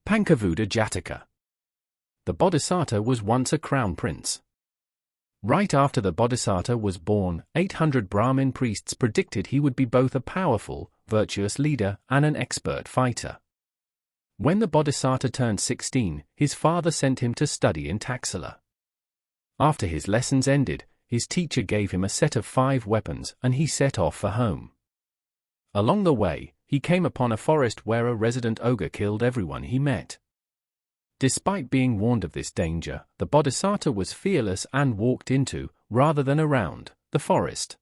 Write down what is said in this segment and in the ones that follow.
Pancavudha Jataka. The Bodhisattva was once a crown prince. Right after the Bodhisattva was born, 800 Brahmin priests predicted he would be both a powerful, virtuous leader and an expert fighter. When the Bodhisattva turned 16, his father sent him to study in Taxila. After his lessons ended, his teacher gave him a set of 5 weapons and he set off for home. Along the way, he came upon a forest where a resident ogre killed everyone he met. Despite being warned of this danger, the Bodhisattva was fearless and walked into, rather than around, the forest.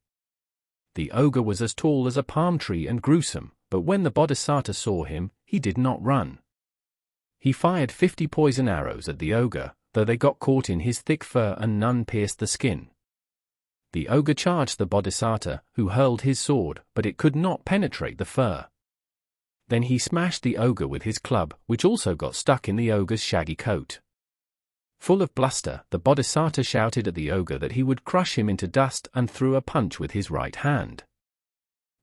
The ogre was as tall as a palm tree and gruesome, but when the Bodhisattva saw him, he did not run. He fired 50 poison arrows at the ogre, though they got caught in his thick fur and none pierced the skin. The ogre charged the Bodhisattva, who hurled his sword, but it could not penetrate the fur. Then he smashed the ogre with his club, which also got stuck in the ogre's shaggy coat. Full of bluster, the Bodhisattva shouted at the ogre that he would crush him into dust and threw a punch with his right hand.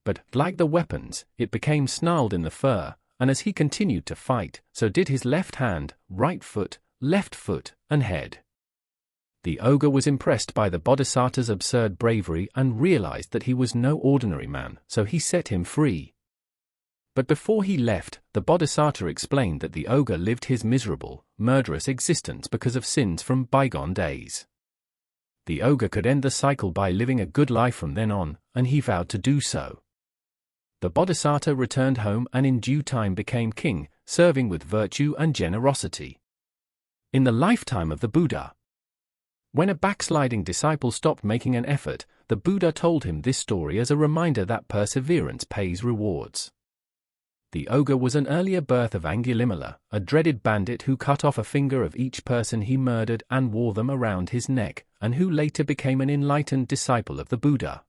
But, like the weapons, it became snarled in the fur, and as he continued to fight, so did his left hand, right foot, left foot, and head. The ogre was impressed by the Bodhisattva's absurd bravery and realized that he was no ordinary man, so he set him free. But before he left, the Bodhisattva explained that the ogre lived his miserable, murderous existence because of sins from bygone days. The ogre could end the cycle by living a good life from then on, and he vowed to do so. The Bodhisattva returned home and in due time became king, serving with virtue and generosity. In the lifetime of the Buddha. When a backsliding disciple stopped making an effort, the Buddha told him this story as a reminder that perseverance pays rewards. The ogre was an earlier birth of Angulimala, a dreaded bandit who cut off a finger of each person he murdered and wore them around his neck, and who later became an enlightened disciple of the Buddha.